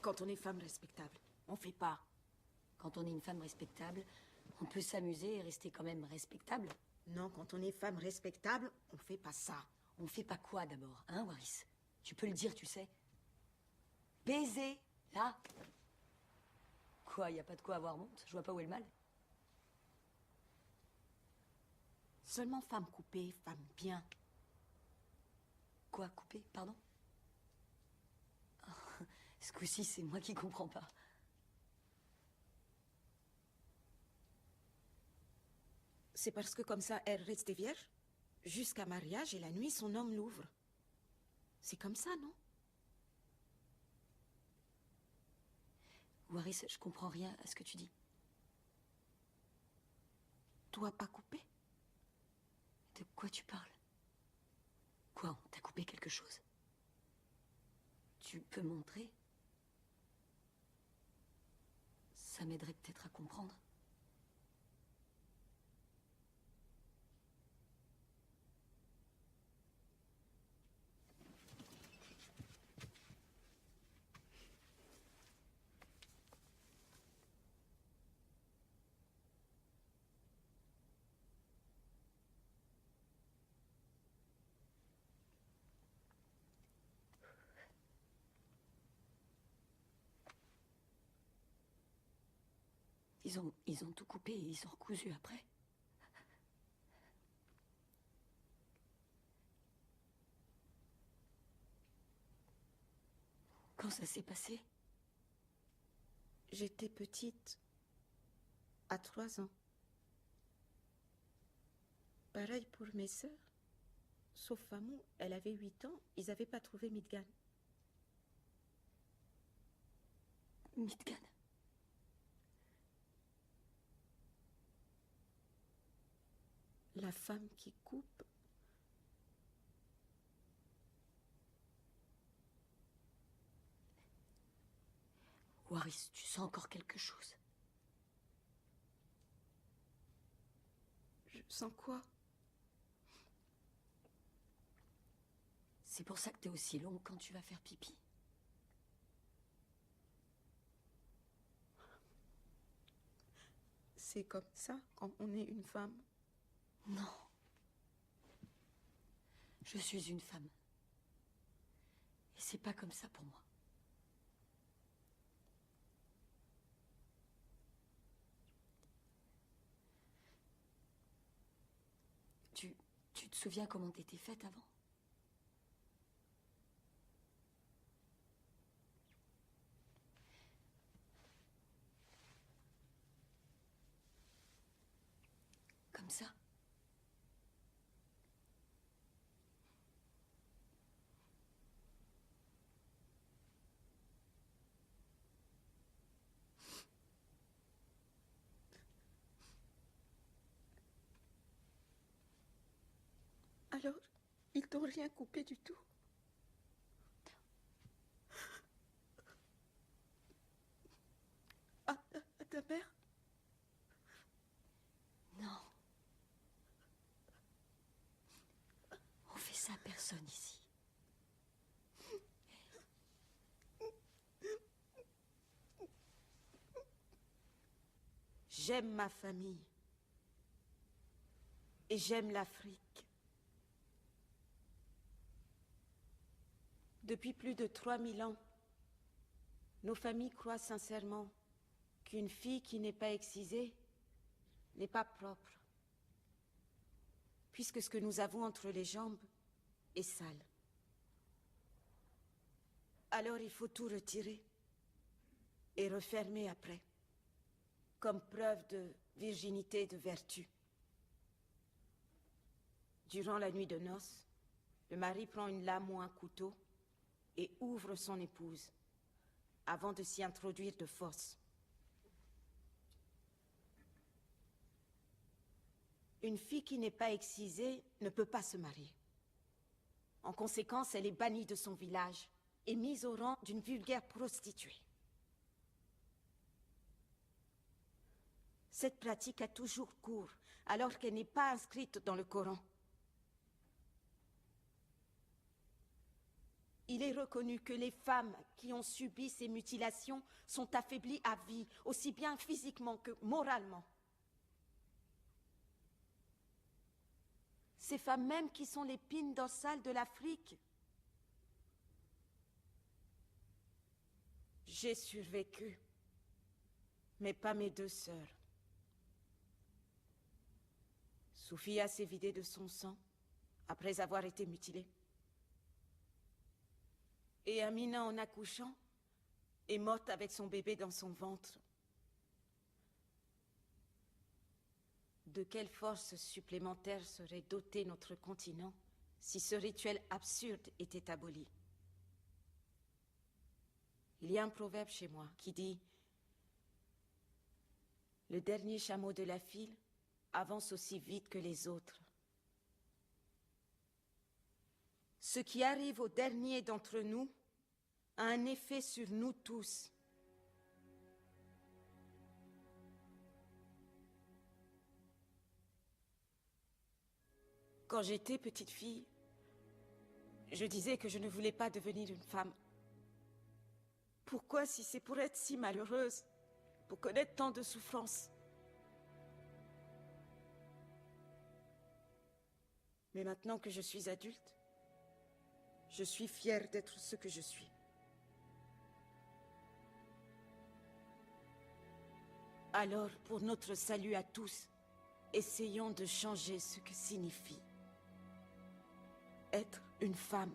quand on est femme respectable. On fait pas. Quand on est une femme respectable, on peut s'amuser et rester quand même respectable. Non, quand on est femme respectable, on fait pas ça. On fait pas quoi d'abord, hein, Waris? Tu peux le dire, tu sais. Baiser, là. Quoi, y a pas de quoi avoir honte? Je vois pas où est le mal. Seulement femme coupée, femme bien. Quoi, couper, pardon? Oh, ce coup-ci, c'est moi qui comprends pas. C'est parce que comme ça, elle restait vierge. Jusqu'à mariage et la nuit, son homme l'ouvre. C'est comme ça, non? Waris, je comprends rien à ce que tu dis. Toi, pas coupé? De quoi tu parles? Quoi, on t'a coupé quelque chose? Tu peux montrer? Ça m'aiderait peut-être à comprendre. Ils ont tout coupé et ils ont recousu après. Quand ça s'est passé? J'étais petite, à 3 ans. Pareil pour mes sœurs. Sauf Famou, elle avait 8 ans, ils n'avaient pas trouvé Midgan. Midgan? La femme qui coupe. Waris, tu sens encore quelque chose? Je sens quoi? C'est pour ça que t'es aussi longue quand tu vas faire pipi. C'est comme ça quand on est une femme. Non. Je suis une femme. Et c'est pas comme ça pour moi. Tu te souviens comment t'étais faite avant? Comme ça? Alors, ils t'ont rien coupé du tout? À ta mère? Non. On fait ça à personne ici. J'aime ma famille. Et j'aime l'Afrique. Depuis plus de 3000 ans, nos familles croient sincèrement qu'une fille qui n'est pas excisée n'est pas propre, puisque ce que nous avons entre les jambes est sale. Alors il faut tout retirer et refermer après, comme preuve de virginité et de vertu. Durant la nuit de noces, le mari prend une lame ou un couteau et ouvre son épouse avant de s'y introduire de force. Une fille qui n'est pas excisée ne peut pas se marier. En conséquence, elle est bannie de son village et mise au rang d'une vulgaire prostituée. Cette pratique a toujours cours, alors qu'elle n'est pas inscrite dans le Coran. il est reconnu que les femmes qui ont subi ces mutilations sont affaiblies à vie, aussi bien physiquement que moralement. Ces femmes même qui sont l'épine dorsale de l'Afrique. J'ai survécu, mais pas mes deux sœurs. Sophia s'est vidée de son sang après avoir été mutilée. Et Amina, en accouchant, est morte avec son bébé dans son ventre. De quelle force supplémentaire serait doté notre continent si ce rituel absurde était aboli? Il y a un proverbe chez moi qui dit « Le dernier chameau de la file avance aussi vite que les autres. » Ce qui arrive au dernier d'entre nous a un effet sur nous tous. Quand j'étais petite fille, je disais que je ne voulais pas devenir une femme. Pourquoi, si c'est pour être si malheureuse, pour connaître tant de souffrances? Mais maintenant que je suis adulte, je suis fière d'être ce que je suis. Alors, pour notre salut à tous, essayons de changer ce que signifie être une femme.